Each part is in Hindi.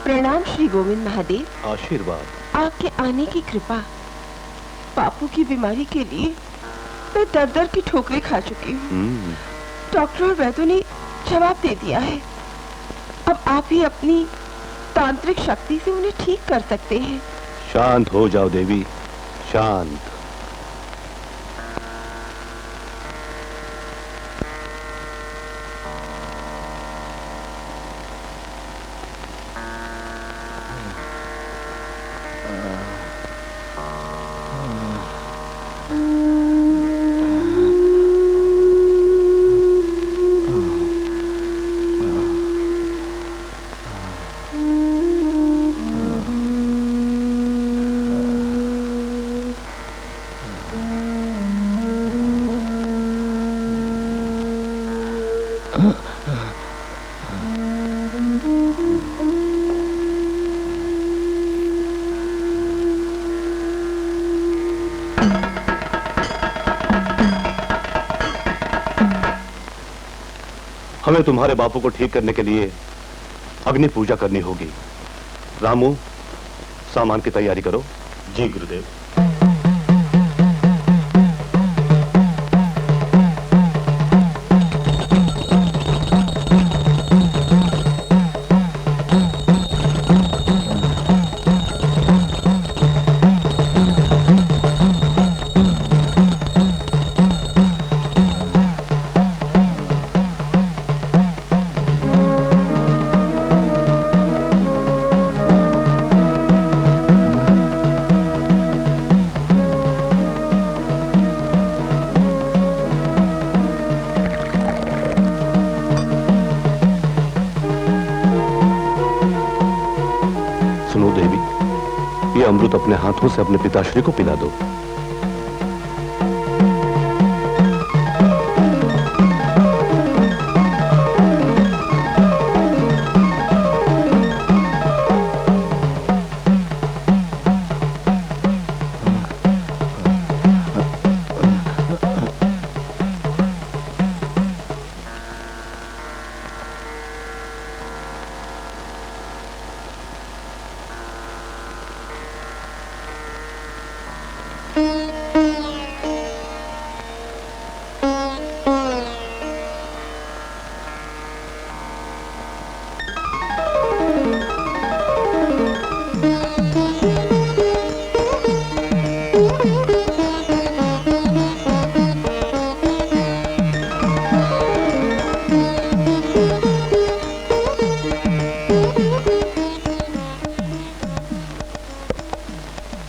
प्रणाम श्री गोविंद महादेव। आशीर्वाद। आपके आने की कृपा। बापू की बीमारी के लिए मैं दर दर की ठोकरें खा चुकी हूँ। डॉक्टर और वैद्यों ने जवाब दे दिया है। अब आप ही अपनी तांत्रिक शक्ति से उन्हें ठीक कर सकते हैं। शांत हो जाओ देवी, शांत। हमें तुम्हारे बापू को ठीक करने के लिए अग्नि पूजा करनी होगी। रामू, सामान की तैयारी करो। जी गुरुदेव। अमृत अपने हाथों से अपने पिताश्री को पिला दो।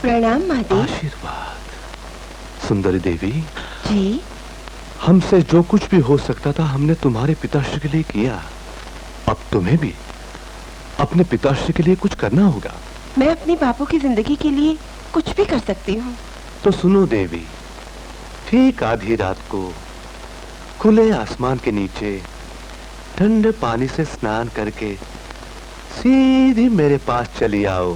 प्रणाम महादेव। आशीर्वाद। सुंदरी देवी जी, हमसे जो कुछ भी हो सकता था हमने तुम्हारे पिताश्री के लिए किया। अब तुम्हें भी अपने पिताश्री के लिए कुछ करना होगा। मैं अपने बापू की जिंदगी के लिए कुछ भी कर सकती हूँ। तो सुनो देवी, ठीक आधी रात को खुले आसमान के नीचे ठंडे पानी से स्नान करके सीधी मेरे पास चली आओ।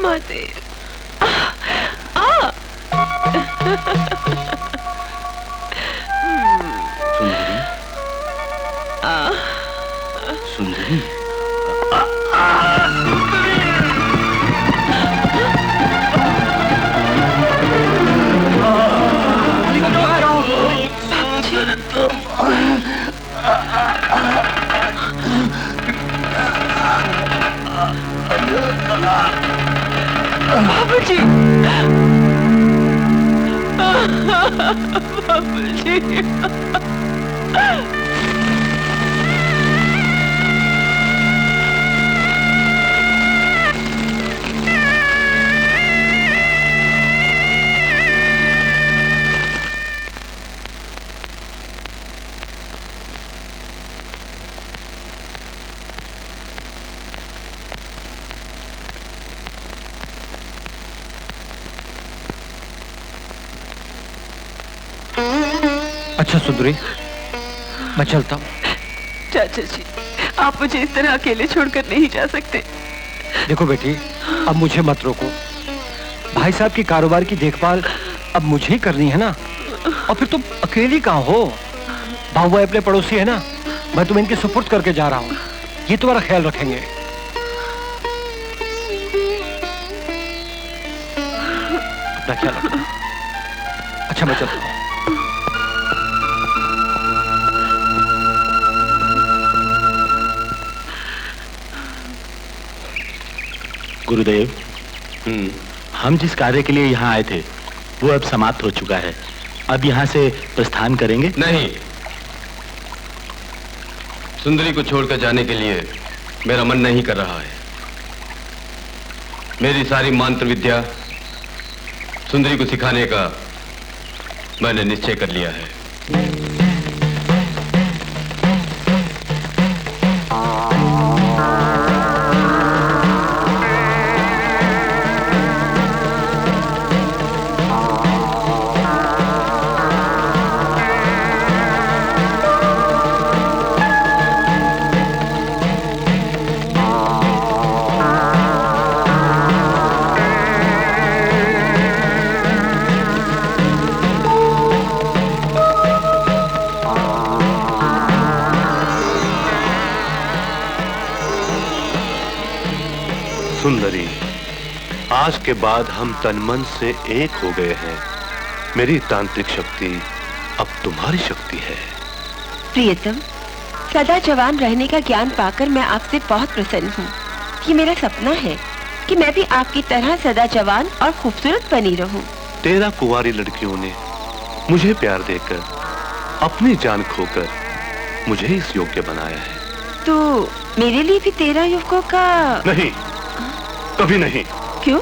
महादेव, सुंदरी, बाबूजी, बाबूजी। अच्छा सुंदरी, मैं चलता हूँ। चाचा जी, आप मुझे इस तरह अकेले छोड़कर नहीं जा सकते। देखो बेटी, अब मुझे मत रोको। भाई साहब की कारोबार की देखभाल अब मुझे ही करनी है ना। और फिर तुम अकेली कहाँ हो? बाबू भाई अपने पड़ोसी है ना, मैं तुम्हें इनके सुपुर्द करके जा रहा हूँ। ये तुम्हारा ख्याल रखेंगे। अपना ख्याल रखना। अच्छा, मैं चलता हूँ। गुरुदेव, हम जिस कार्य के लिए यहाँ आए थे वो अब समाप्त हो चुका है। अब यहाँ से प्रस्थान करेंगे? नहीं, सुंदरी को छोड़कर जाने के लिए मेरा मन नहीं कर रहा है। मेरी सारी मंत्र विद्या सुंदरी को सिखाने का मैंने निश्चय कर लिया है। सुंदरी, आज के बाद हम तन मन से एक हो गए हैं। मेरी तांत्रिक शक्ति अब तुम्हारी शक्ति है। प्रियतम, सदा जवान रहने का ज्ञान पाकर मैं आपसे बहुत प्रसन्न हूँ। ये मेरा सपना है कि मैं भी आपकी तरह सदा जवान और खूबसूरत बनी रहूं। 13 कुंवारी लड़कियों ने मुझे प्यार देकर, अपनी जान खोकर मुझे इस योग्य बनाया है। तो मेरे लिए भी 13 युवकों का? नहीं, कभी नहीं। क्यों?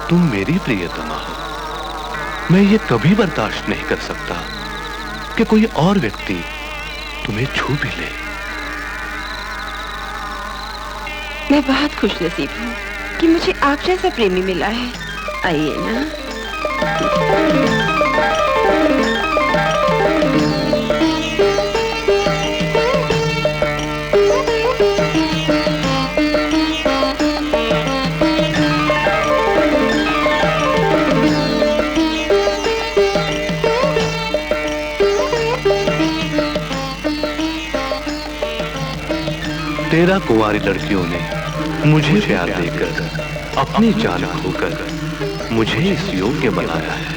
तुम मेरी प्रियतमा हो। मैं ये कभी बर्दाश्त नहीं कर सकता कि कोई और व्यक्ति तुम्हें छू भी ले। मैं बहुत खुशनसीब हूँ कि मुझे आप जैसा प्रेमी मिला है। आइए ना। तेरह कुंवारी लड़कियों ने मुझे प्यार देकर, अपनी जान खोकर मुझे इस योग्य बनाया है।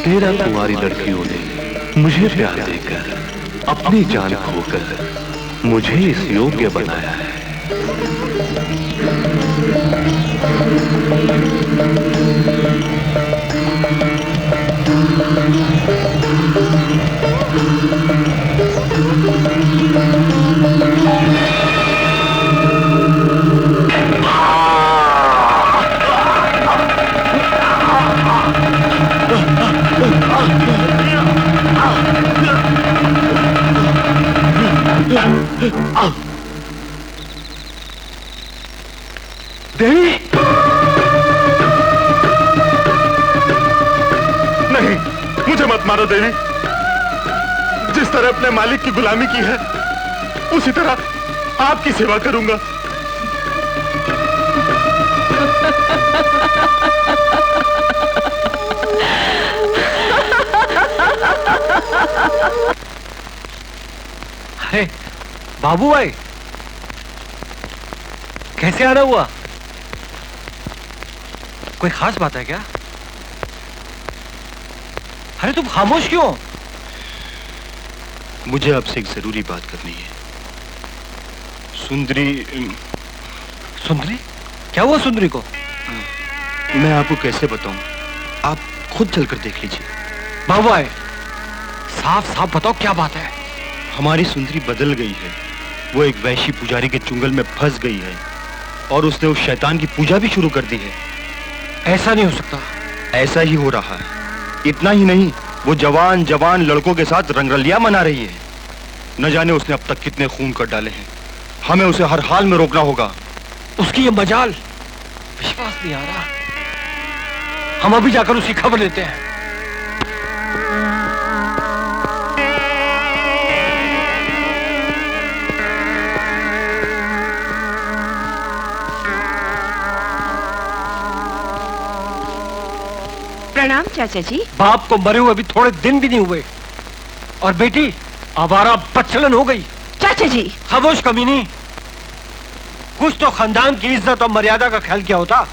तेरह कुंवारी लड़कियों ने मुझे प्यार देकर, अपनी जान खोकर मुझे इस योग्य बनाया है। देवी, नहीं, मुझे मत मारो देवी। जिस तरह अपने मालिक की गुलामी की है, उसी तरह आपकी सेवा करूंगा। अरे बाबू भाई, कैसे आना हुआ? कोई खास बात है क्या? अरे तुम खामोश क्यों? मुझे आपसे एक जरूरी बात करनी है। सुंदरी। सुंदरी? क्या हुआ सुंदरी को? मैं आपको कैसे बताऊं? आप खुद चलकर देख लीजिए। बाबू भाई, साफ साफ बताओ क्या बात है? हमारी सुंदरी बदल गई है। वो एक वैश्य पुजारी के चुंगल में फंस गई है और उसने उस शैतान की पूजा भी शुरू कर दी है। ऐसा नहीं हो सकता। ऐसा ही हो रहा है। इतना ही नहीं, वो जवान जवान लड़कों के साथ रंगरलिया मना रही है। न जाने उसने अब तक कितने खून कर डाले हैं। हमें उसे हर हाल में रोकना होगा। उसकी ये मजाल विश्वास नहीं आ रहा। हम अभी जाकर उसकी खबर लेते हैं। प्रणाम चाचा जी। बाप को मरे हुए अभी थोड़े दिन भी नहीं हुए और बेटी आवारा बच्चलन हो गई। चाचा जी खामोश कमीनी, कुछ तो खानदान की इज्जत और मर्यादा का ख्याल क्या होता।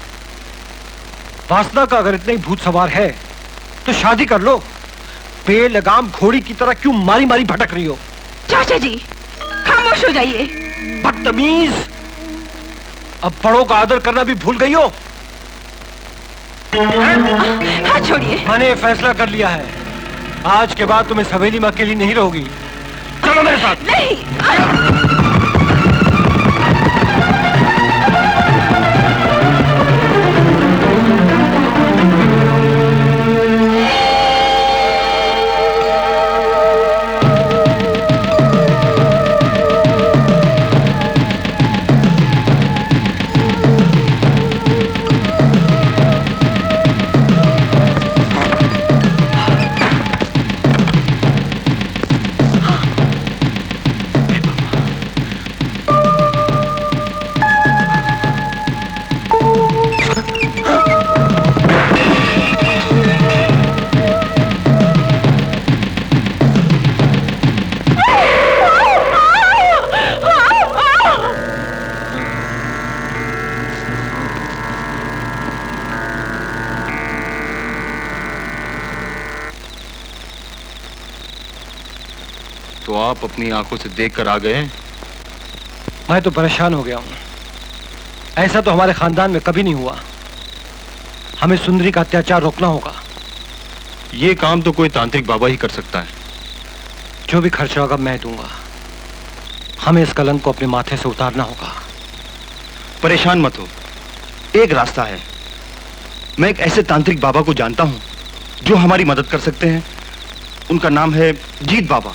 वासना का अगर इतना ही भूत सवार है तो शादी कर लो। बेलगाम घोड़ी की तरह क्यों मारी मारी भटक रही हो? चाचा जी खामोश हो जाइए। बदतमीज, अब बड़ों का आदर करना भी भूल गई हो। हाथ छोड़िए। मैंने फैसला कर लिया है, आज के बाद तुम्हें सवेली में अकेली नहीं रहोगी। चलो मेरे साथ। नहीं। तो आप अपनी आंखों से देखकर आ गए? मैं तो परेशान हो गया हूं। ऐसा तो हमारे खानदान में कभी नहीं हुआ। हमें सुंदरी का अत्याचार रोकना होगा। ये काम तो कोई तांत्रिक बाबा ही कर सकता है। जो भी खर्चा होगा मैं दूंगा। हमें इस कलंक को अपने माथे से उतारना होगा। परेशान मत हो, एक रास्ता है। मैं एक ऐसे तांत्रिक बाबा को जानता हूं जो हमारी मदद कर सकते हैं। उनका नाम है जीत बाबा।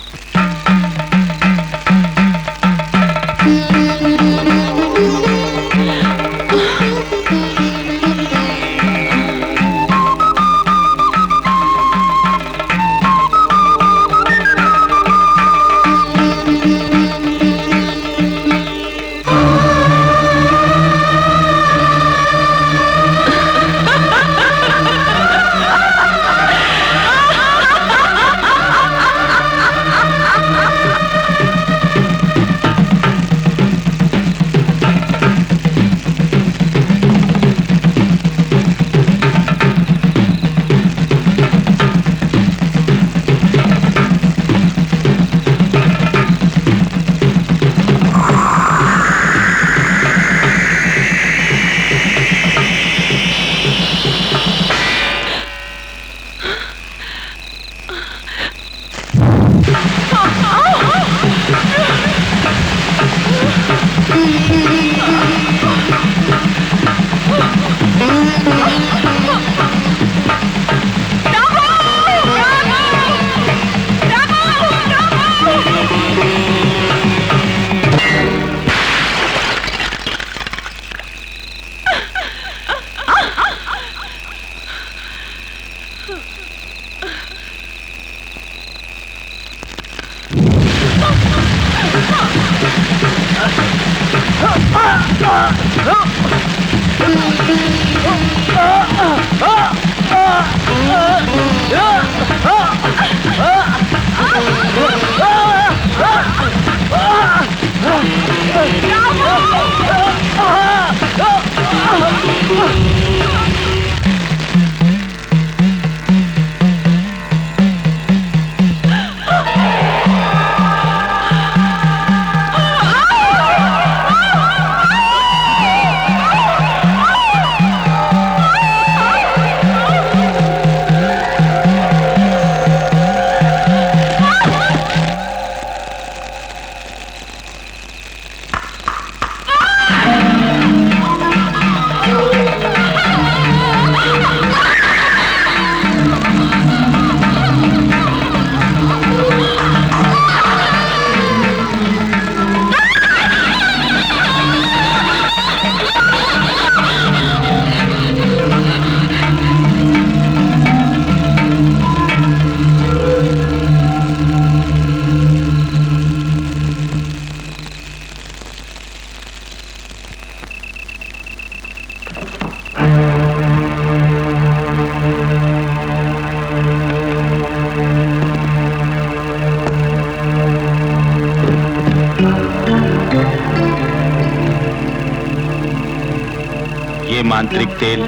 मांत्रिक तेल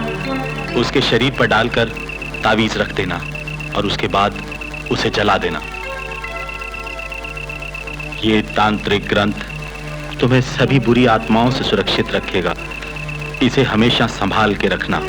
उसके शरीर पर डालकर तावीज रख देना और उसके बाद उसे जला देना। ये तांत्रिक ग्रंथ तुम्हें सभी बुरी आत्माओं से सुरक्षित रखेगा। इसे हमेशा संभाल के रखना।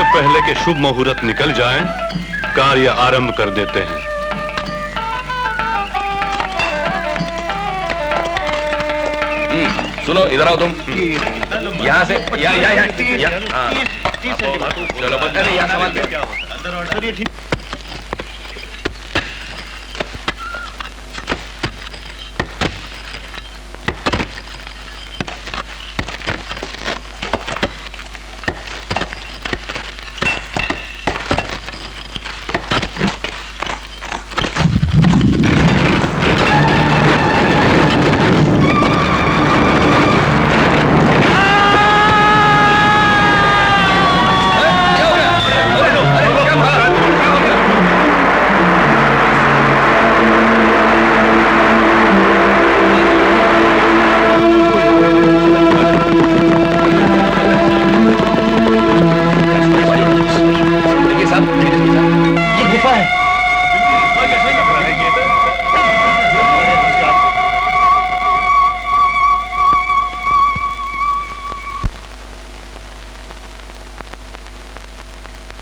पहले के शुभ मुहूर्त निकल जाए, कार्य आरंभ कर देते हैं। सुनो, इधर आओ तुम। यहाँ से हाँ। चलो बच्चे, यहाँ सवाल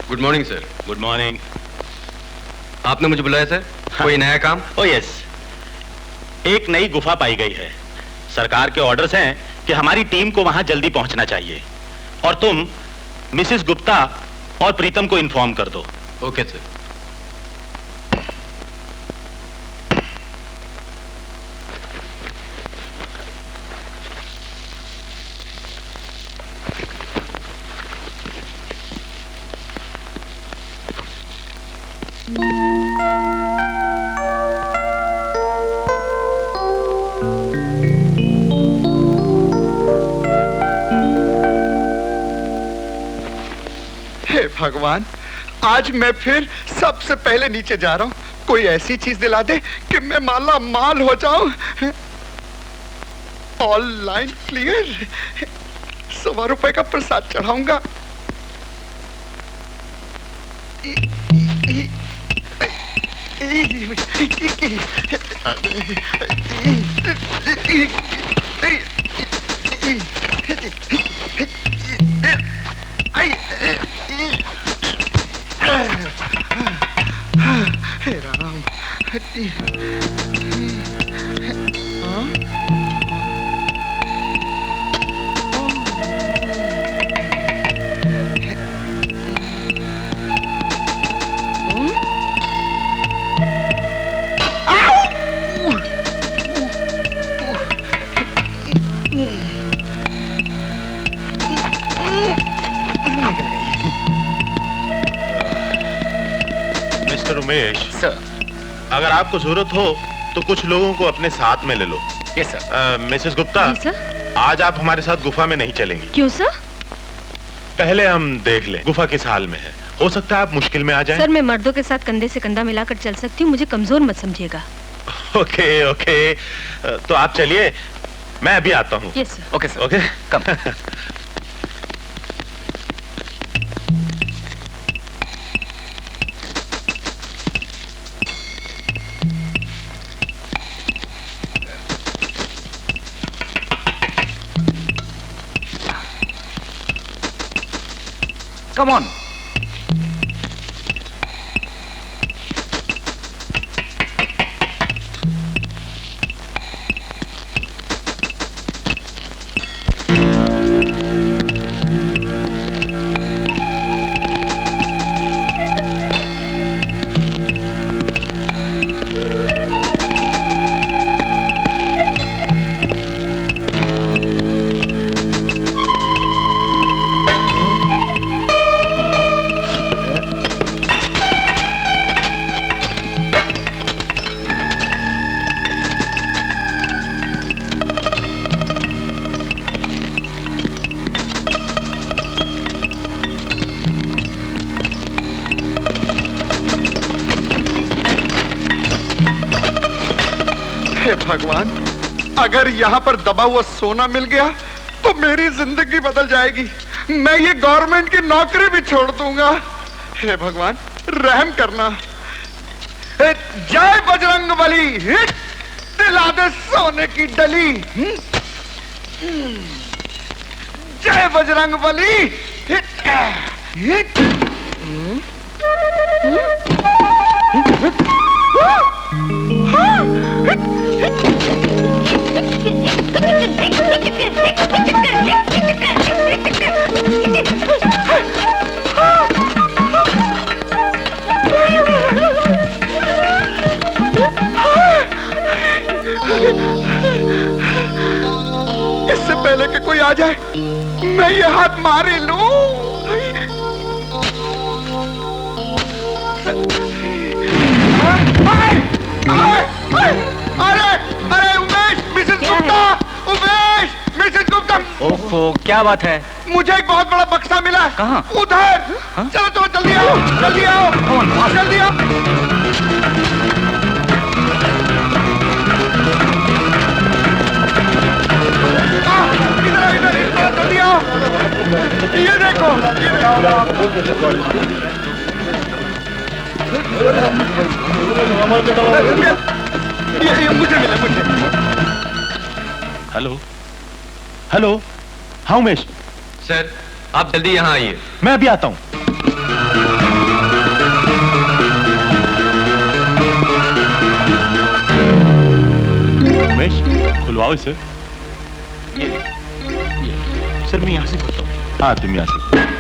good morning sir. Good morning. आपने मुझे बुलाया सर? कोई नया काम? ओह यस, एक नई गुफा पाई गई है। सरकार के ऑर्डर्स हैं कि हमारी टीम को वहां जल्दी पहुंचना चाहिए और तुम मिसेस गुप्ता और प्रीतम को इन्फॉर्म कर दो। Okay sir. भगवान, आज मैं फिर सबसे पहले नीचे जा रहा हूँ। कोई ऐसी चीज दिला दे कि मैं माला माल हो जाऊं। All line clear. 100 रुपए का प्रसाद चढ़ाऊंगा। हे राम। उमेश, सर। अगर आपको जरूरत हो तो कुछ लोगों को अपने साथ में ले लो। Yes sir. मिसेस गुप्ता, जी सर। आज आप हमारे साथ गुफा में नहीं चलेंगी। क्यों सर? पहले हम देख लें गुफा किस हाल में है। हो सकता है आप मुश्किल में आ जाएं। सर मैं मर्दों के साथ कंधे से कंधा मिलाकर चल सकती हूँ, मुझे कमजोर मत समझिएगा। ओके ओके, तो आप चलिए, मैं अभी आता हूँ। Yes sir. Okay sir. Okay come. Come on. हे भगवान, अगर यहाँ पर दबा हुआ सोना मिल गया तो मेरी जिंदगी बदल जाएगी। मैं ये गवर्नमेंट की नौकरी भी छोड़ दूंगा। हे भगवान, रहम करना। जय बजरंगबली, दिला दे सोने की डली। जय बजरंगबली। इससे पहले कि कोई आ जाए, मैं ये हाथ मारे लूं। अरे अरे उमेश, मिसेस गुप्ता, उमेश, मिसेस गुप्ता। ओफो, क्या बात है? मुझे एक बहुत बड़ा बक्सा मिला। कहाँ? उधर। चलो चलो, जल्दी आओ, जल्दी आओ, जल्दी आओ। इधर इधर, जल्दी आओ। ये देखो, ये मुझे मिला, मुझे। हेलो हेलो, हाँ उमेश, सर, आप जल्दी यहाँ आइए। मैं अभी आता हूँ। उमेश, खुलवाओ इसे। सर मैं यहाँ से करता हूँ। हाँ, तुम यहाँ से।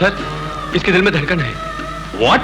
सर, इसके दिल में धड़कन है। What?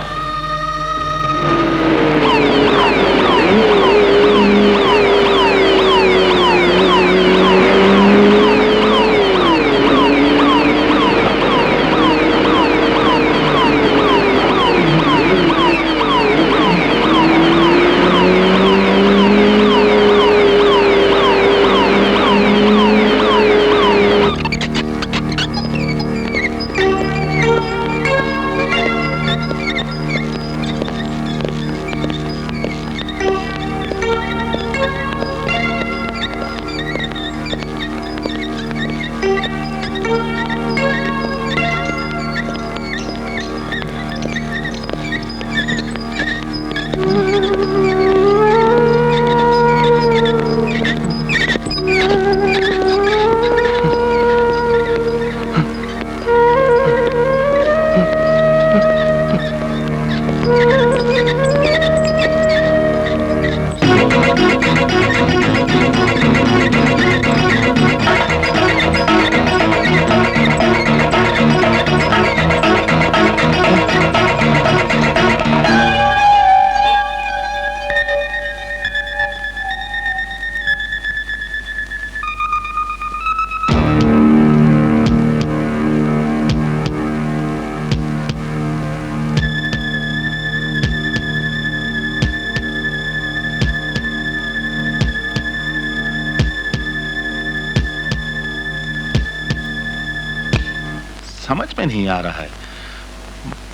समझ में नहीं आ रहा है।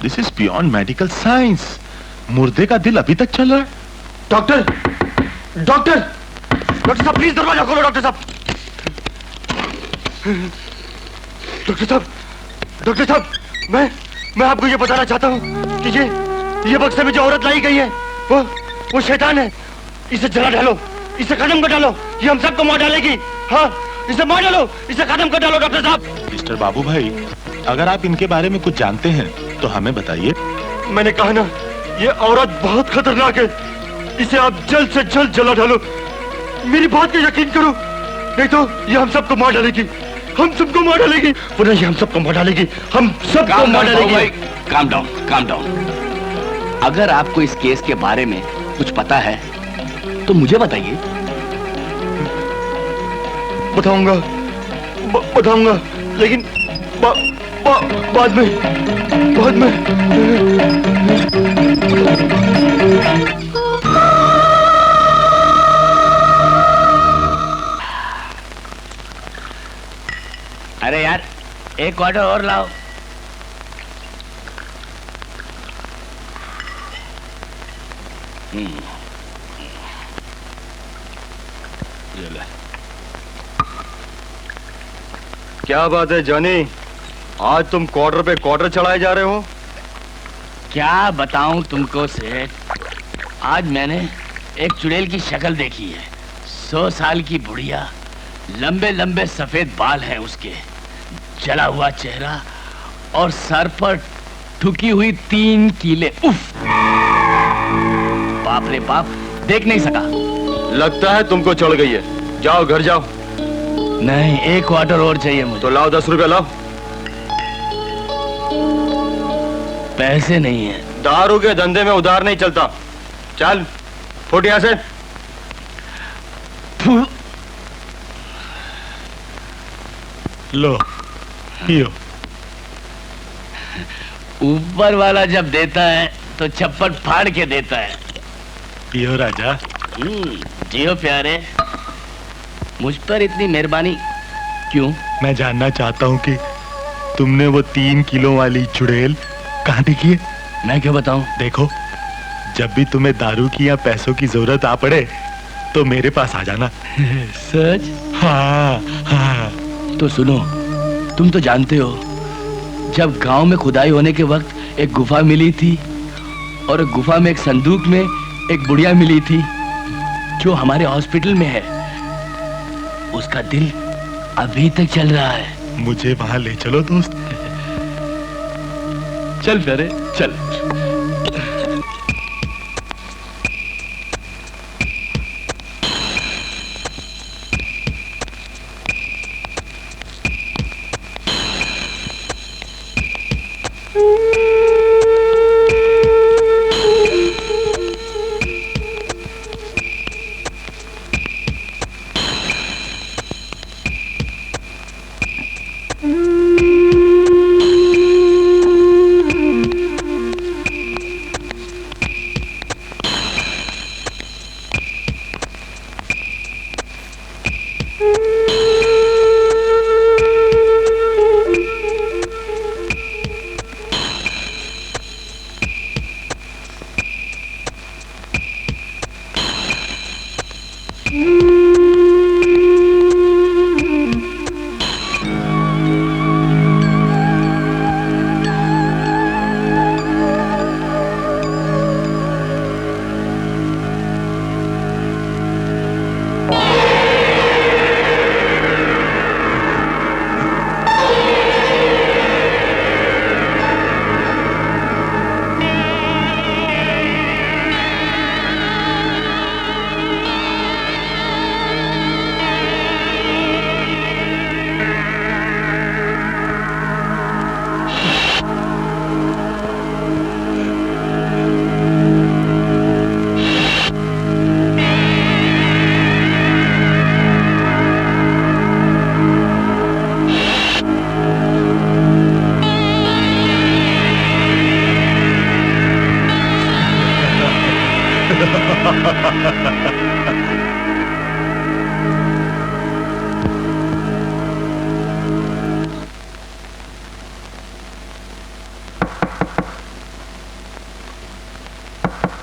This is beyond medical science. मुर्दे का दिल अभी तक चल रहा है। डॉक्टर, डॉक्टर, डॉक्टर साहब प्लीज दरवाजा खोलो। डॉक्टर साहब, डॉक्टर साहब, डॉक्टर साहब, मैं आपको ये बताना चाहता हूँ कि ये बक्से में जो औरत लाई गई है वो शैतान है। इसे जला डालो, इसे खत्म कर डालो, ये हम सबको मार डालेगी। हाँ, इसे मार डालो, इसे खत्म कर डालो। डॉक्टर साहब। मिस्टर बाबू भाई, अगर आप इनके बारे में कुछ जानते हैं तो हमें बताइए। मैंने कहा ना, ये औरत बहुत खतरनाक है। इसे आप जल्द से जल्द जला डालो। मेरी बात का यकीन करो, नहीं तो ये हम सबको मार डालेगी। हम सबको मार डालेगी। पुनः ये हम सबको मार डालेगी। हम सबको मार डालेगी। Calm down, calm down. अगर आपको इस केस के बारे में कुछ पता है तो मुझे बताइए। बताऊंगा, बताऊंगा, लेकिन बाद में। अरे यार, एक क्वार्टर और लाओ। ये ले। क्या बात है जॉनी, आज तुम क्वार्टर पे क्वार्टर चढ़ाए जा रहे हो? क्या बताऊं तुमको सेठ, आज मैंने एक चुड़ैल की शक्ल देखी है। 100 साल की बुढ़िया, लंबे लंबे सफेद बाल हैं उसके, जला हुआ चेहरा और सर पर ठुकी हुई 3 कीले। उफ, बाप रे बाप, देख नहीं सका। लगता है तुमको चढ़ गई है। जाओ घर जाओ। नहीं, एक क्वार्टर और चाहिए मुझे। तो लाओ 10 रुपया लाओ। पैसे नहीं है। दारू के धंधे में उधार नहीं चलता। चल फुट यहां से। लो पियो। ऊपर वाला जब देता है तो चप्पल फाड़ के देता है। पियो राजा। जियो प्यारे। मुझ पर इतनी मेहरबानी क्यों? मैं जानना चाहता हूँ कि तुमने वो 3 किलो वाली चुड़ैल कहाँ देखी है? मैं क्यों बताऊं? देखो, जब भी तुम्हें दारू की या पैसों की जरूरत आ पड़े तो मेरे पास आ जाना। सच? हाँ हाँ। तो सुनो, तुम तो जानते हो, जब गांव में खुदाई होने के वक्त एक गुफा मिली थी और गुफा में एक संदूक में एक बुढ़िया मिली थी जो हमारे हॉस्पिटल में है। उसका दिल अभी तक चल रहा है। मुझे वहां ले चलो दोस्त। चल प्यारे चल।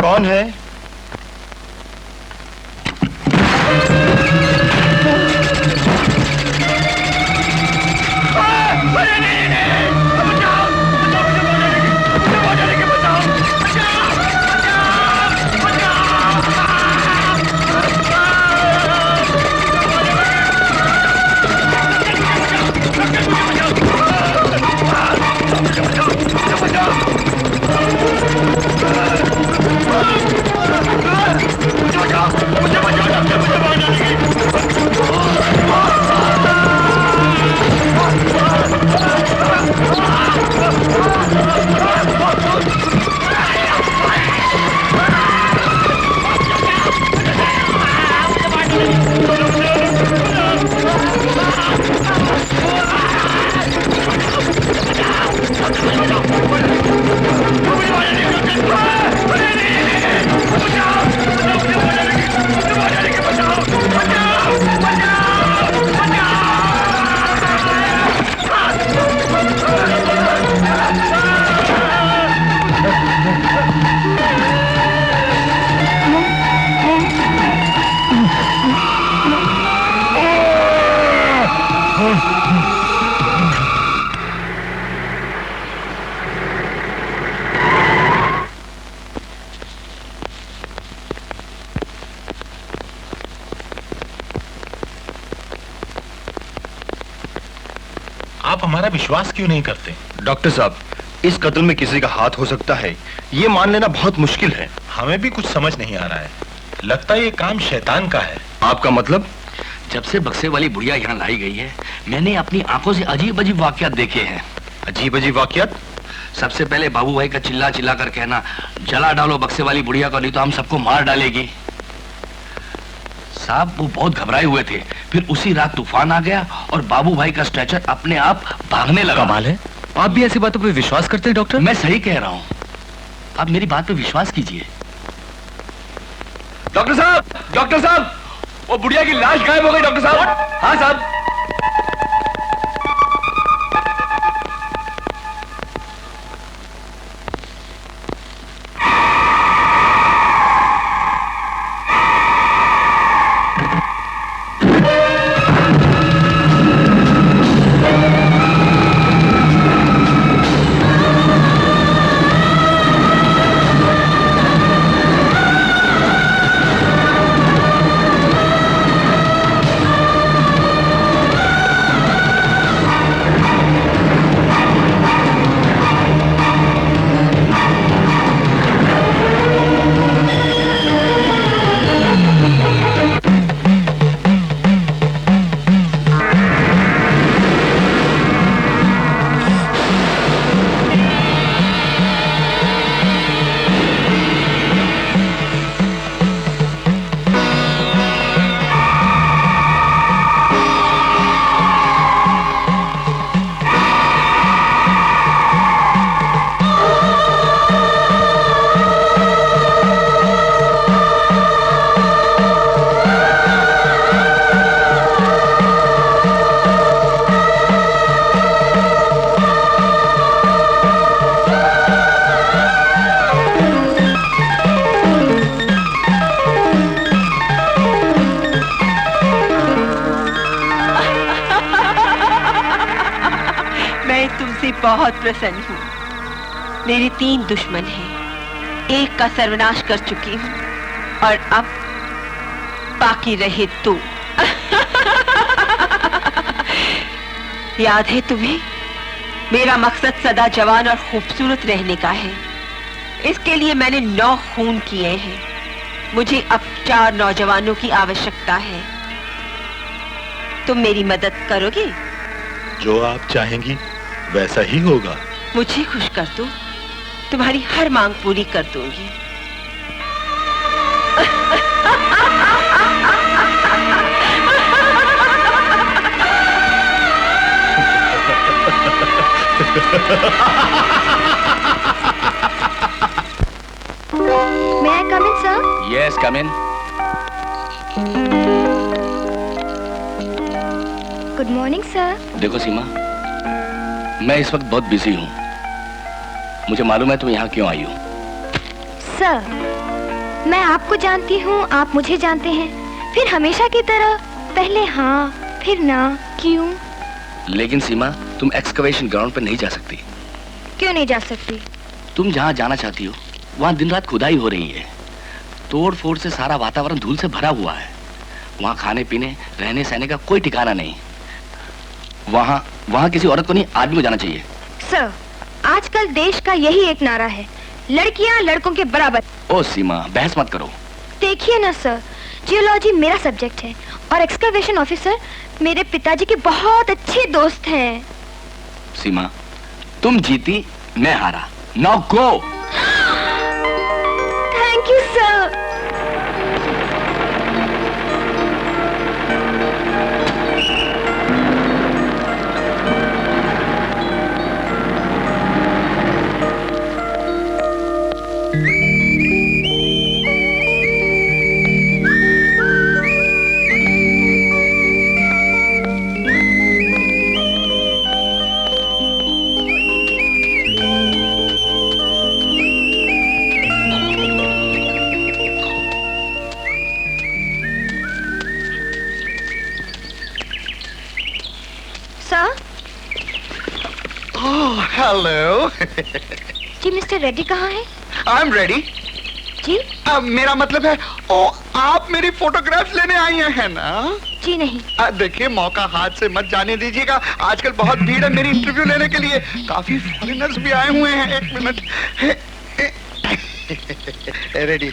कौन है? आप हमारा विश्वास क्यों नहीं करते? डॉक्टर साहब, इस कत्ल में किसी का हाथ हो सकता है, ये मान लेना बहुत मुश्किल है। हमें भी कुछ समझ नहीं आ रहा है। लगता है ये काम शैतान का है। आपका मतलब? जब से बक्से वाली बुढ़िया यहाँ लाई गई है, मैंने अपनी आंखों से अजीब अजीब वाकयात देखे हैं। अजीब अजीब वाकयात? सबसे पहले बाबू भाई का चिल्ला चिल्ला कर कहना, जला डालो बक्से वाली बुढ़िया को, नहीं तो हम सबको मार डालेगी। साहब वो बहुत घबराए हुए थे। फिर उसी रात तूफान आ गया और बाबू भाई का स्ट्रेचर अपने आप भागने लगा। कमाल है, आप भी ऐसी बातों पे विश्वास करते हैं डॉक्टर? मैं सही कह रहा हूँ, आप मेरी बात पे विश्वास कीजिए। डॉक्टर साहब, वो बुढ़िया की लाश गायब हो गई डॉक्टर साहब। हाँ साहब। बहुत प्रसन्न हूँ। मेरे 3 दुश्मन हैं, एक का सर्वनाश कर चुकी हूँ और अब बाकी रहे तू। याद है तुम्हें? मेरा मकसद सदा जवान और खूबसूरत रहने का है। इसके लिए मैंने 9 खून किए हैं। मुझे अब 4 नौजवानों की आवश्यकता है। तुम मेरी मदद करोगे? जो आप चाहेंगी वैसा ही होगा। मुझे खुश कर दो, तुम्हारी हर मांग पूरी कर दूंगी। May I come in, sir? Yes, come in. Good morning, sir. देखो सीमा, मैं इस वक्त बहुत बिजी हूँ। मुझे मालूम है तुम यहाँ क्यों आई हो। Sir, मैं आपको जानती हूँ, आप मुझे जानते हैं, फिर हमेशा की तरह पहले हाँ फिर ना, क्यों? लेकिन सीमा, तुम एक्सकवेशन ग्राउंड पर नहीं जा सकती। क्यों नहीं जा सकती? तुम जहाँ जाना चाहती हो वहाँ दिन रात खुदाई हो रही है। तोड़ फोड़ से सारा वातावरण धूल से भरा हुआ है। वहाँ खाने पीने रहने सहने का कोई ठिकाना नहीं। वहाँ किसी औरत को नहीं, आदमी को जाना चाहिए। सर, आजकल देश का यही एक नारा है, लड़कियाँ लड़कों के बराबर। ओ सीमा, बहस मत करो। देखिए ना सर, जियोलॉजी मेरा सब्जेक्ट है और एक्सकवेशन ऑफिसर मेरे पिताजी के बहुत अच्छे दोस्त हैं। सीमा, तुम जीती, मैं हारा। Now go. Thank you sir. Hello. जी मिस्टर रेड्डी कहाँ है? I am ready. जी? मेरा मतलब है, ओ आप मेरी फोटोग्राफ्स लेने आई हैं ना? जी नहीं। देखिए, मौका हाथ से मत जाने दीजिएगा। आजकल बहुत भीड़ है मेरी इंटरव्यू लेने के लिए। काफी फॉरेनर्स भी आए हुए हैं। एक मिनट। रेडी।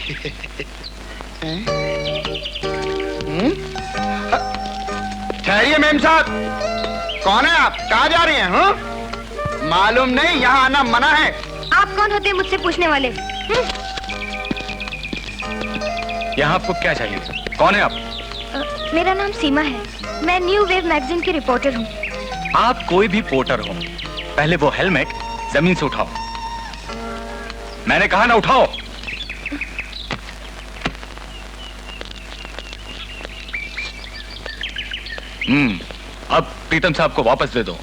ठहरिए मैम साहब। कौन है आप? कहाँ जा रही हैं? हाँ? मालूम नहीं, यहाँ आना मना है। आप कौन होते हैं मुझसे पूछने वाले? यहाँ आपको क्या चाहिए? कौन है आप? मेरा नाम सीमा है। मैं न्यू वेव मैगजीन की रिपोर्टर हूँ। आप कोई भी पोर्टर हो, पहले वो हेलमेट जमीन से उठाओ। मैंने कहा ना उठाओ। अब प्रीतम साहब को वापस दे दो।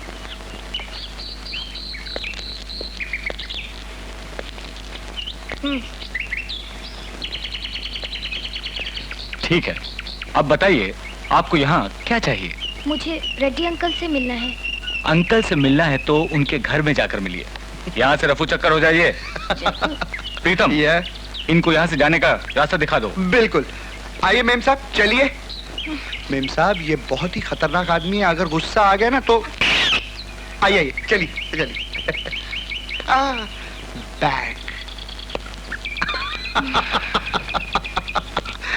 ठीक है, अब बताइए आपको यहाँ क्या चाहिए? मुझे रेड्डी अंकल से मिलना है। अंकल से मिलना है तो उनके घर में जाकर मिलिए। यहाँ से रफू चक्कर हो जाइए। प्रीतम, इनको यहाँ से जाने का रास्ता दिखा दो। बिल्कुल। आइए मेम साहब, चलिए। मेम साहब, ये बहुत ही खतरनाक आदमी है। अगर गुस्सा आ गया ना तो आइए, चलिए चलिए। बैग।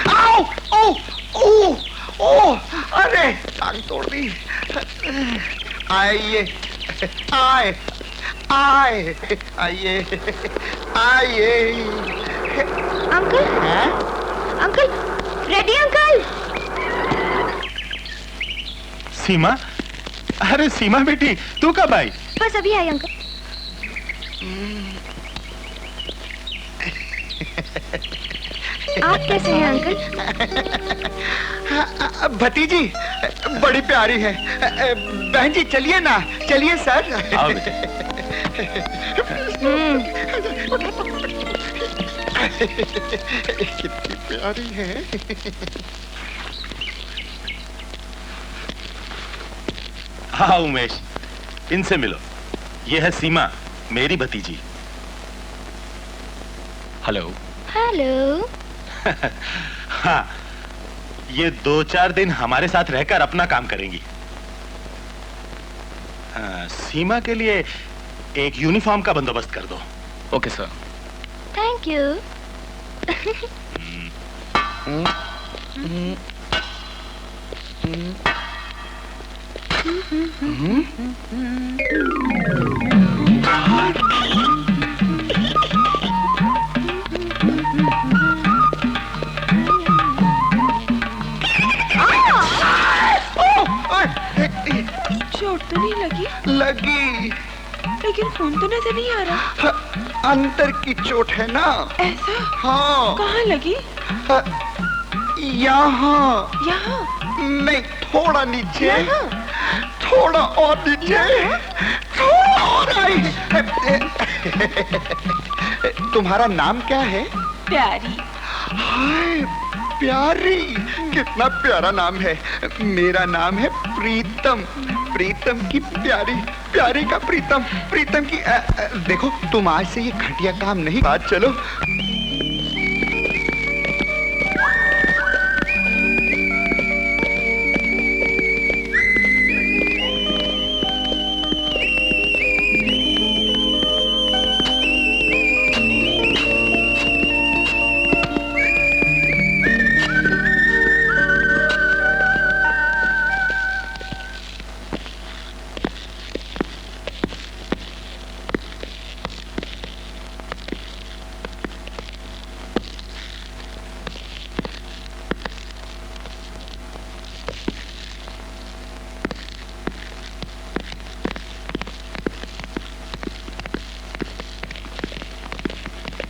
आओ, ओ, ओ, ओ, अरे टांग तोड़ दी। आइए, आए, आए, आइए, आइए। Uncle? Uncle, Reddy uncle. Seema? अरे सीमा बेटी, तू कब आई? बस अभी आई अंकल। आप कैसे हैं अंकल? भतीजी बड़ी प्यारी है। बहन जी चलिए ना, चलिए सर। आओ कितनी प्यारी है। हाँ उमेश, इनसे मिलो। ये है सीमा, मेरी भतीजी। हेलो। हेलो। हाँ, ये 2-4 दिन हमारे साथ रहकर अपना काम करेंगी। हाँ, सीमा के लिए एक यूनिफॉर्म का बंदोबस्त कर दो। Okay sir. Thank you. चोट तो नहीं लगी? लगी, लेकिन खून तो नजर नहीं आ रहा। अंदर की चोट है ना। ऐसा? हाँ। कहाँ लगी? यहाँ। यहाँ? नहीं, थोड़ा नीचे। थोड़ा और नीचे। थोड़ा और आई। तुम्हारा नाम क्या है? प्यारी। हाय प्यारी, कितना प्यारा नाम है। मेरा नाम है प्रीतम। प्रीतम की प्यारी, प्यारी का प्रीतम, प्रीतम की देखो तुम आज से ये घटिया काम नहीं, बात चलो।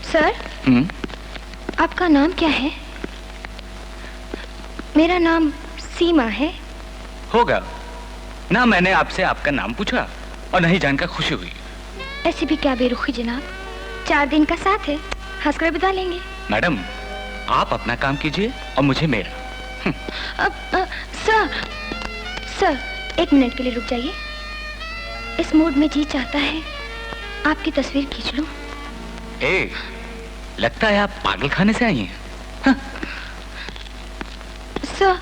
सर, आपका नाम क्या है? मेरा नाम सीमा है। होगा ना, मैंने आपसे आपका नाम पूछा और नहीं जानकर खुशी हुई। ऐसी भी क्या बेरुखी जनाब, 4 दिन का साथ है, हंसकर बिता लेंगे। मैडम, आप अपना काम कीजिए और मुझे मेरा। सर 1 मिनट के लिए रुक जाइए। इस मूड में जी चाहता है आपकी तस्वीर खींच लूं। लगता है आप पागल खाने से आई हैं। हाँ। सर,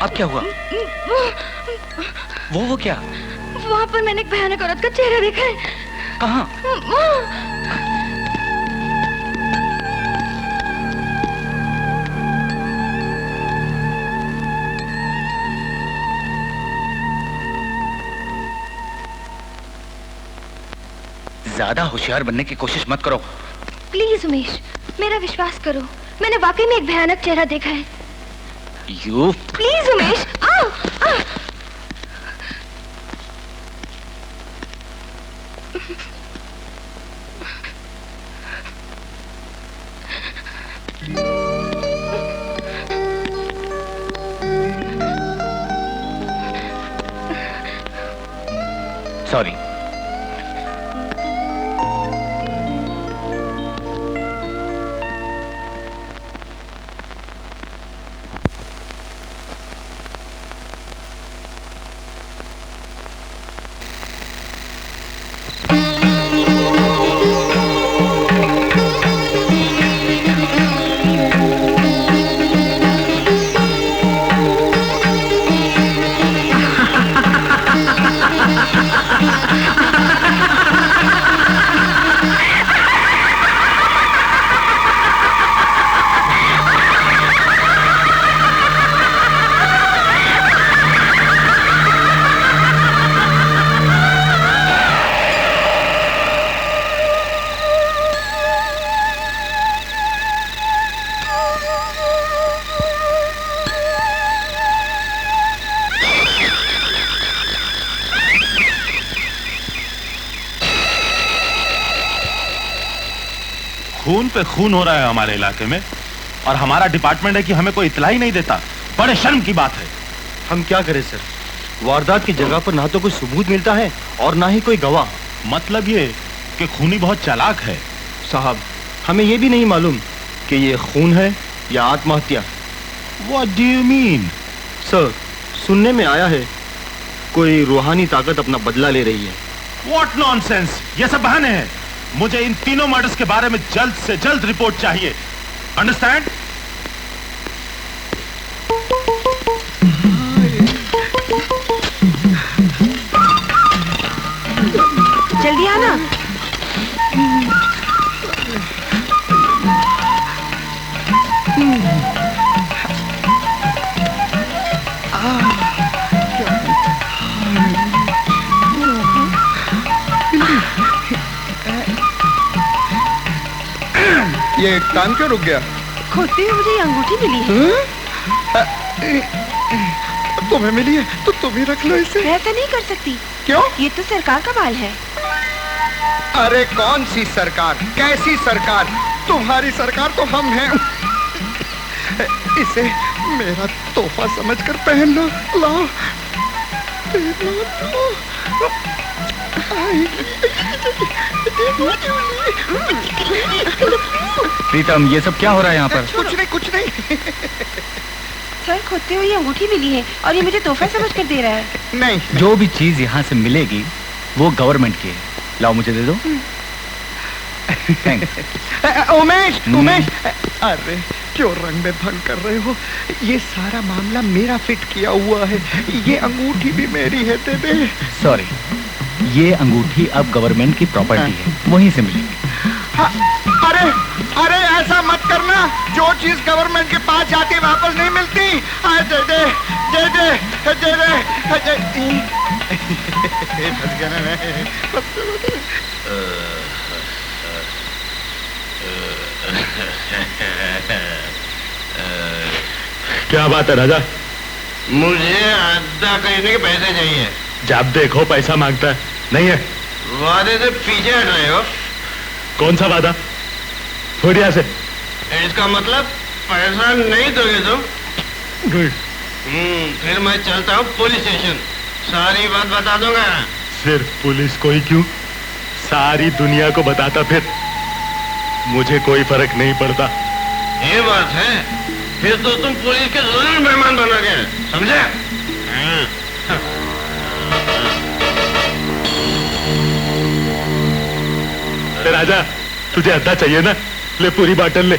अब क्या हुआ? वो क्या? वहाँ पर मैंने एक भयानक औरत का चेहरा देखा है। कहाँ? ज्यादा होशियार बनने की कोशिश मत करो। प्लीज उमेश, मेरा विश्वास करो, मैंने वाकई में एक भयानक चेहरा देखा है। You please Umesh, sorry. खून पे खून हो रहा है हमारे इलाके में और हमारा डिपार्टमेंट है कि हमें कोई इतला ही नहीं देता। बड़े शर्म की बात है। हम क्या करें सर, वारदात की जगह पर ना तो कोई सबूत मिलता है और ना ही कोई गवाह। मतलब ये कि खूनी बहुत चालाक है। साहब, हमें ये भी नहीं मालूम कि ये खून है या आत्महत्या। What do you mean? Sir, सुनने में आया है कोई रूहानी ताकत अपना बदला ले रही है। What nonsense! ये सब बहाने हैं। मुझे इन तीनों मर्डर्स के बारे में जल्द से जल्द रिपोर्ट चाहिए। अंडरस्टैंड? जल्दी आना। ये काम क्यों रुक गया? खोदते हुए मुझे ये अंगूठी मिली है। तुम्हें मिली है तो तुम ही रख लो इसे। मैं ऐसा नहीं कर सकती। क्यों? ये तो सरकार का माल है। अरे कौन सी सरकार, कैसी सरकार? तुम्हारी सरकार तो हम हैं। इसे मेरा तोहफा समझकर पहन लो। लाओ। प्रीतम, ये सब क्या हो रहा है यहाँ पर? कुछ नहीं, कुछ नहीं। सर, खोदते हुए ये अंगूठी मिली है और ये मुझे तोहफा समझकर दे रहा है। नहीं, जो भी चीज यहाँ से मिलेगी वो गवर्नमेंट की है। लाओ, मुझे दे दो। उमेश, उमेश, अरे क्यों रंग में भंग कर रहे हो? ये सारा मामला मेरा फिट किया हुआ है। ये अंगूठी भी मेरी है, दे दे। सॉरी, ये अंगूठी अब गवर्नमेंट की प्रॉपर्टी है, वहीं से मिलेगी। अरे अरे ऐसा मत करना। जो चीज गवर्नमेंट के पास जाती वापस नहीं मिलती। दे दे दे दे दे दे। फंस गया ना मैं। क्या बात है राजा? मुझे अद्दा खरीदने के पैसे चाहिए। जब देखो पैसा मांगता है। नहीं है? वादे से पीछे हट रहे हो। कौन सा वादा? छोड़ यहाँ से। इसका मतलब पैसा नहीं दोगे तुम? गुड। फिर मैं चलता हूँ पुलिस स्टेशन, सारी बात बता दूंगा। सिर्फ पुलिस को ही क्यों, सारी दुनिया को बताता फिर। मुझे कोई फर्क नहीं पड़ता। ये बात है, फिर तो तुम पुलिस के जरूर मेहमान बनोगे, समझे? राजा, तुझे अद्दा चाहिए ना? ले पूरी बाटल ले।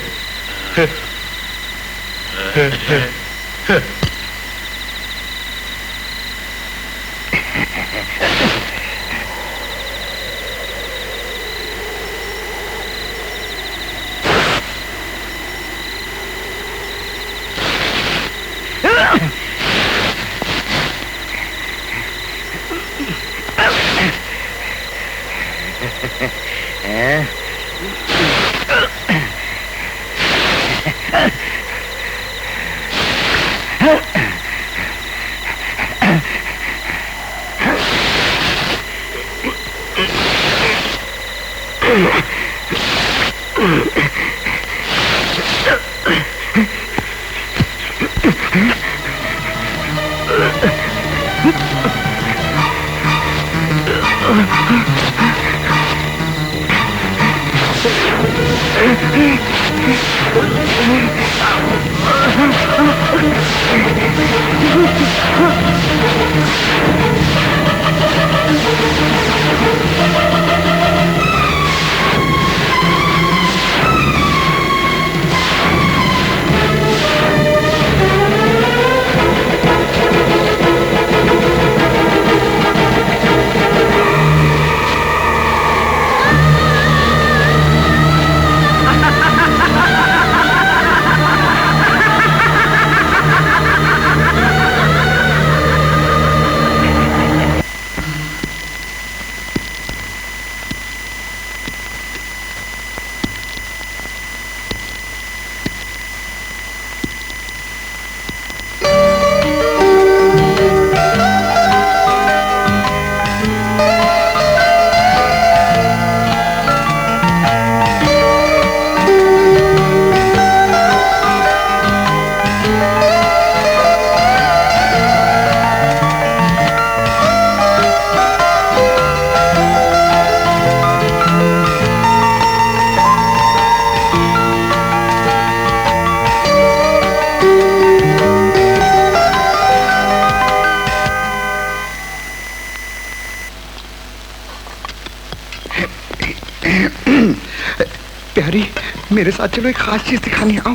प्यारी, मेरे साथ चलो, एक खास चीज दिखानी। आओ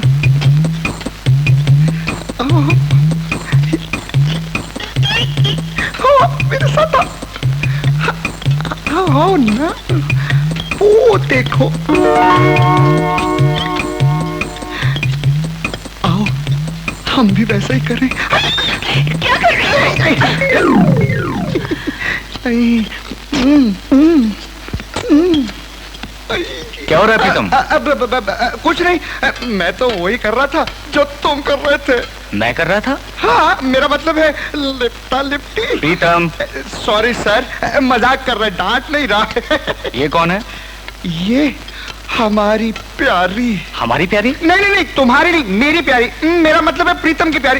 आओ मेरे साथ आओ ना। वो देखो, आओ हम भी वैसा ही करें। क्या कर रहे हो? क्या हो रहा है प्रीतम? कुछ नहीं, मैं तो वही कर रहा था जो तुम कर रहे थे। मैं कर रहा था? हाँ, मेरा मतलब है लिपटा लिपटी। प्रीतम। सॉरी सर, मजाक कर रहे, डांट नहीं रहा। ये कौन है? ये हमारी प्यारी। हमारी प्यारी? नहीं नहीं नहीं, तुम्हारी नहीं, मेरी प्यारी। मेरा मतलब है प्रीतम की प्यारी।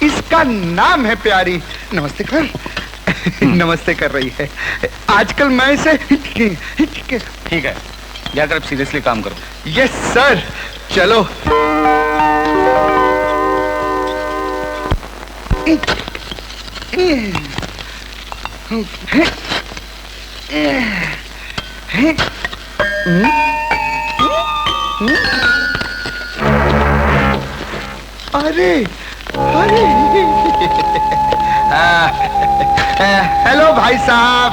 इसका नाम है प्यारी। नमस्ते कर। नमस्ते कर रही है। आजकल मैं इसे ठीक है, जाकर अब सीरियसली काम करो। यस सर, चलो। अरे अरे हेलो भाई साहब।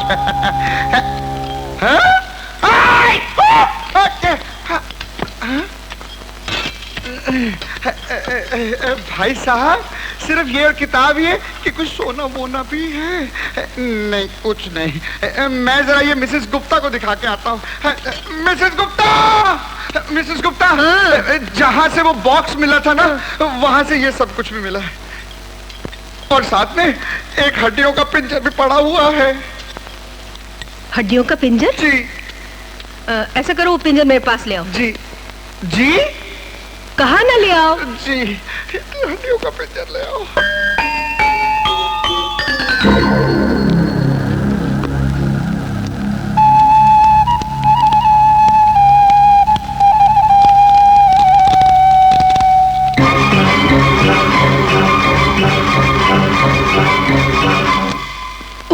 भाई साहब, सिर्फ ये और किताब ये कि कुछ सोना वोना भी है? नहीं, कुछ नहीं। मैं जरा ये मिसेस गुप्ता को दिखा के आता हूँ। मिसेस गुप्ता, मिसेस गुप्ता, जहां से वो बॉक्स मिला था ना, वहां से ये सब कुछ भी मिला है, और साथ में एक हड्डियों का पिंजर भी पड़ा हुआ है। हड्डियों का पिंजर? जी। ऐसा करो, वो पिंजर मेरे पास ले आओ। जी जी। कहा ना ले आओ? जी, हड्डियों का पिंजर ले आओ।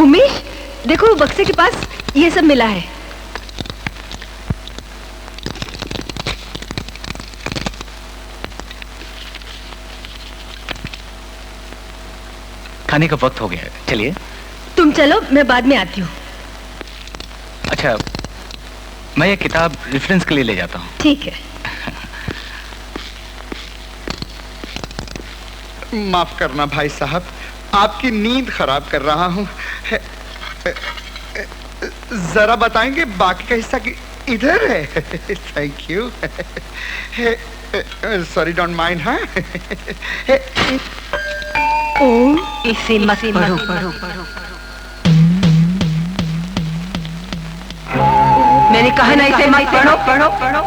उमेश, देखो वो बक्से के पास ये सब मिला है। खाने का वक्त हो गया है, चलिए। तुम चलो, मैं बाद में आती हूँ। अच्छा, मैं ये किताब रेफरेंस के लिए ले जाता हूँ। ठीक है। माफ करना भाई साहब, आपकी नींद खराब कर रहा हूँ। जरा बताएंगे बाकी का हिस्सा कि इधर है? Thank you. Sorry, don't mind. हाँ, ओम इसे मत पढ़ो। मैंने कहा ना इसे मत पढ़ो।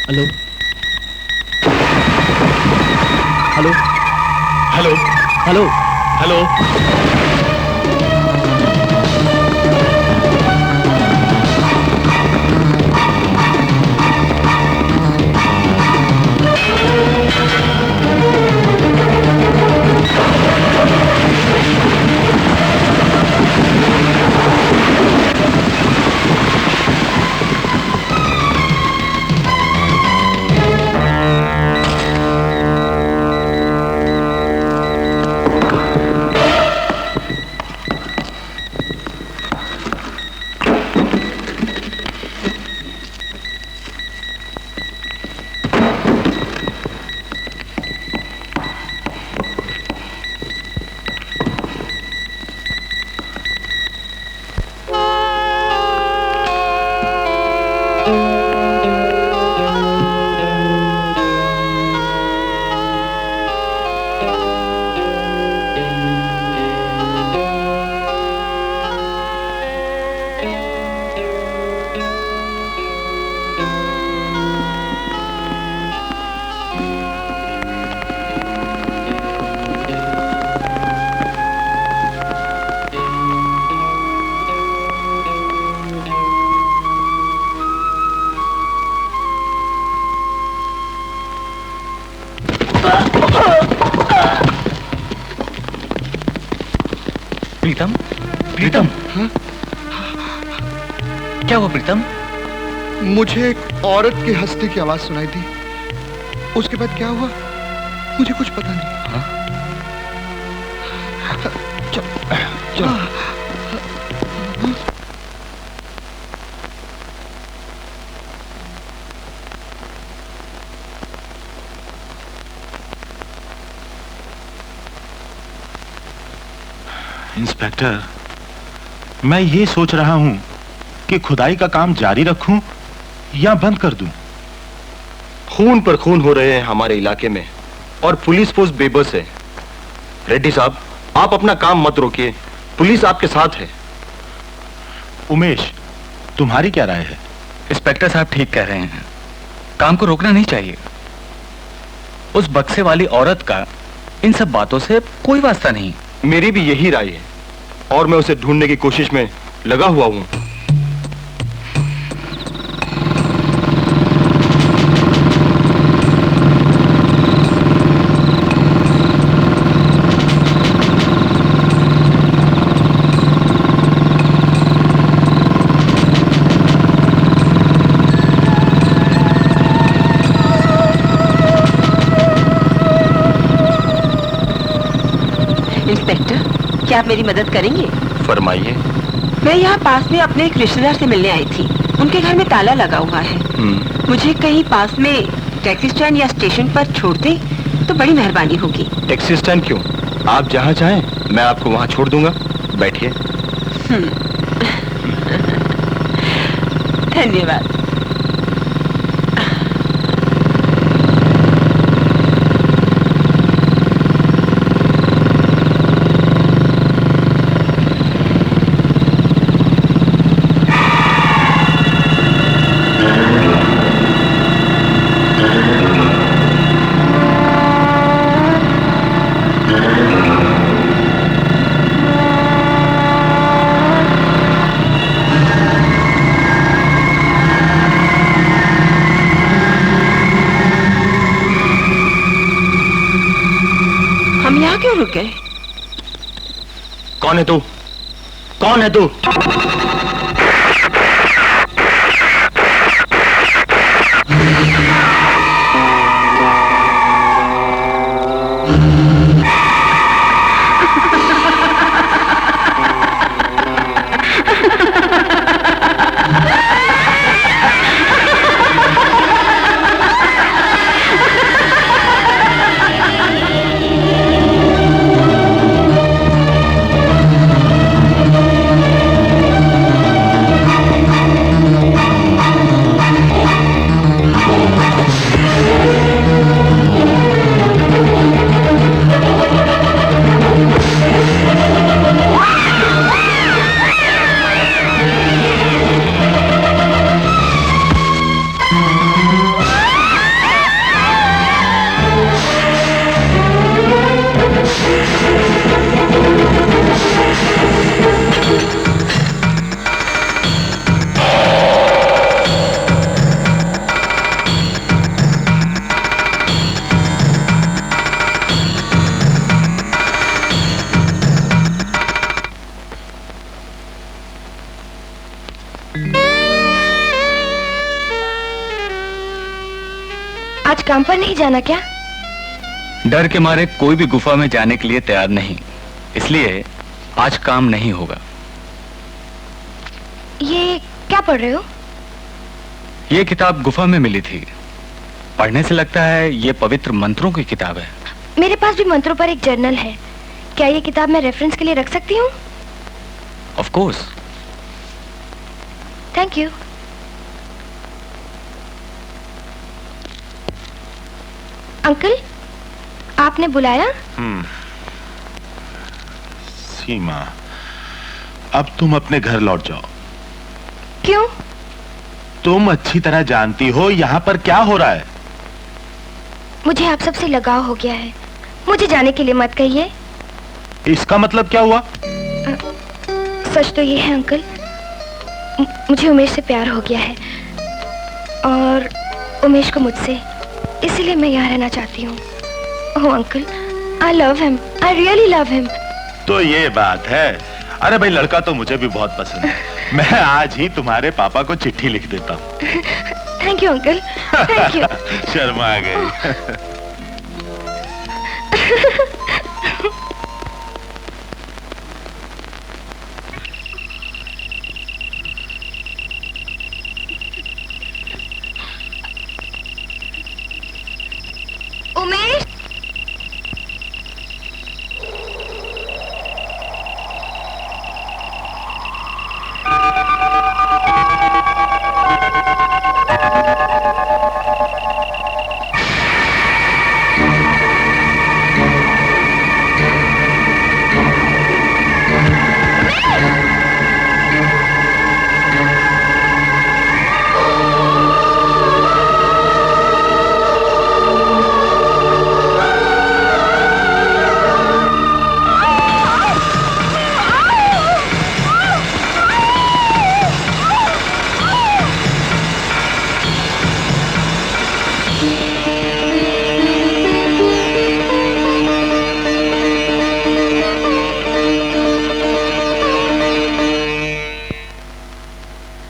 Hello hello hello hello hello. Pritam, Pritam, क्या हुआ प्रीतम? मुझे एक औरत के हंसने की आवाज सुनाई दी। उसके बाद क्या हुआ मुझे कुछ पता नहीं। चलो। इंस्पेक्टर, मैं ये सोच रहा हूं कि खुदाई का काम जारी रखूं या बंद कर दूं। खून पर खून हो रहे हैं हमारे इलाके में और पुलिस फोर्स बेबस है। रेड्डी साहब, आप अपना काम मत रोकिए, पुलिस आपके साथ है। उमेश, तुम्हारी क्या राय है? इंस्पेक्टर साहब ठीक कह रहे हैं, काम को रोकना नहीं चाहिए। उस बक्से वाली औरत का इन सब बातों से कोई वास्ता नहीं। मेरी भी यही राय है और मैं उसे ढूंढने की कोशिश में लगा हुआ हूं। इंस्पेक्टर, क्या आप मेरी मदद करेंगे? फरमाइए। मैं यहाँ पास में अपने एक रिश्तेदार से मिलने आई थी। उनके घर में ताला लगा हुआ है। मुझे कहीं पास में टैक्सी स्टैंड या स्टेशन पर छोड़ दे तो बड़ी मेहरबानी होगी। टैक्सी स्टैंड क्यों, आप जहाँ चाहें मैं आपको वहाँ छोड़ दूंगा। बैठिए। धन्यवाद। क्यों रुक गए? कौन है तू? कौन है तू? आज काम पर नहीं जाना क्या? डर के मारे कोई भी गुफा में जाने के लिए तैयार नहीं, इसलिए आज काम नहीं होगा। ये क्या पढ़ रहे हो? ये किताब गुफा में मिली थी। पढ़ने से लगता है ये पवित्र मंत्रों की किताब है। मेरे पास भी मंत्रों पर एक जर्नल है। क्या ये किताब मैं रेफरेंस के लिए रख सकती हूँ? Of course. Thank you. Uncle, आपने बुलाया? सीमा, अब तुम अपने घर लौट जाओ। क्यों? तुम अच्छी तरह जानती हो यहाँ पर क्या हो रहा है। मुझे आप सबसे लगाव हो गया है। मुझे जाने के लिए मत कहिए। इसका मतलब क्या हुआ? सच तो ये है अंकल, मुझे उमेश से प्यार हो गया है और उमेश को मुझसे, इसीलिए मैं यहाँ रहना चाहती हूँ। Oh uncle, I love him, I really love him. तो ये बात है। अरे भाई, लड़का तो मुझे भी बहुत पसंद है। मैं आज ही तुम्हारे पापा को चिट्ठी लिख देता हूँ। Thank you uncle, thank you. Sharma गई।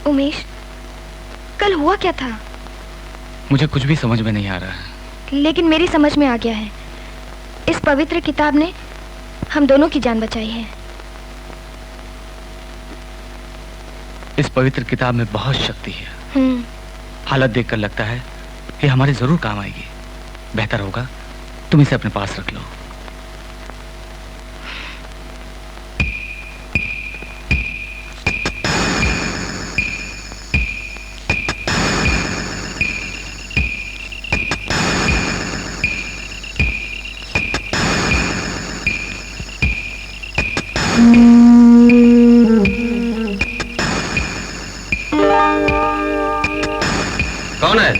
उमेश, कल हुआ क्या था? मुझे कुछ भी समझ में नहीं आ रहा है। लेकिन मेरी समझ में आ गया है। इस पवित्र किताब ने हम दोनों की जान बचाई है। इस पवित्र किताब में बहुत शक्ति है। हालत देखकर लगता है कि हमारे जरूर काम आएगी। बेहतर होगा तुम इसे अपने पास रख लो। कौन है?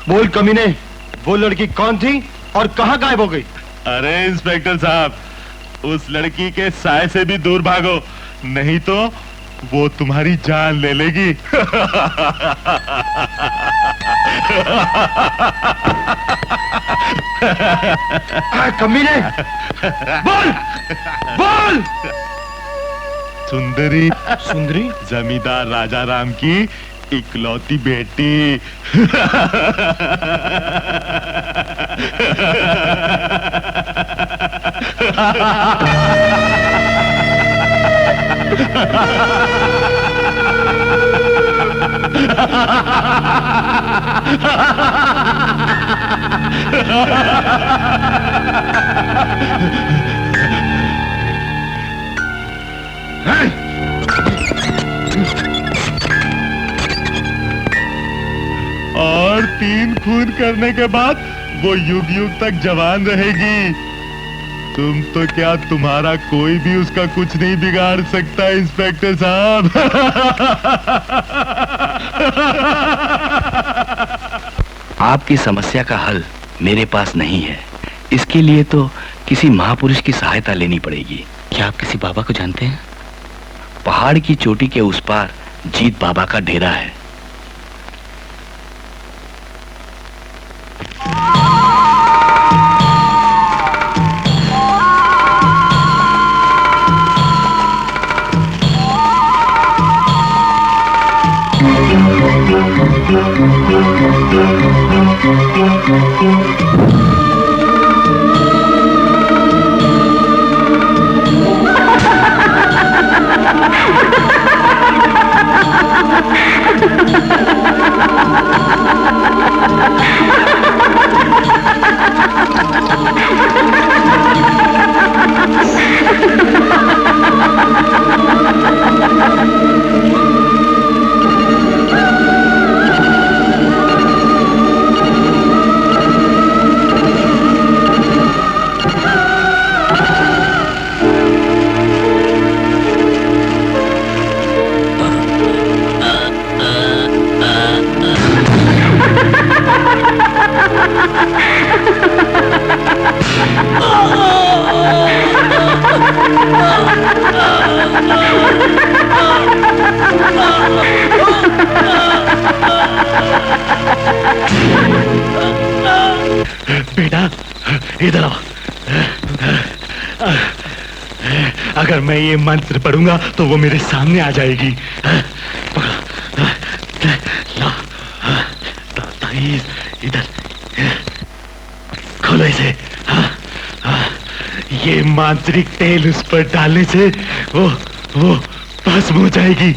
बोल कमीने, वो लड़की कौन थी और कहां गायब हो गई? अरे इंस्पेक्टर साहब, उस लड़की के साए से भी दूर भागो, नहीं तो वो तुम्हारी जान ले लेगी। कमीने, बोल बोल। सुंदरी, सुंदरी जमींदार राजा राम की इकलौती बेटी। और 3 खून करने के बाद वो युग युग तक जवान रहेगी। तुम तो क्या, तुम्हारा कोई भी उसका कुछ नहीं बिगाड़ सकता इंस्पेक्टर साहब। आपकी समस्या का हल मेरे पास नहीं है। इसके लिए तो किसी महापुरुष की सहायता लेनी पड़ेगी। क्या आप किसी बाबा को जानते हैं? पहाड़ की चोटी के उस पार जीत बाबा का डेरा है। बेटा इधर आओ। अगर मैं ये मंत्र पढ़ूंगा तो वो मेरे सामने आ जाएगी। इधर खोलो इसे। ये मांत्रिक तेल उस पर डालने से वो भस्म हो जाएगी।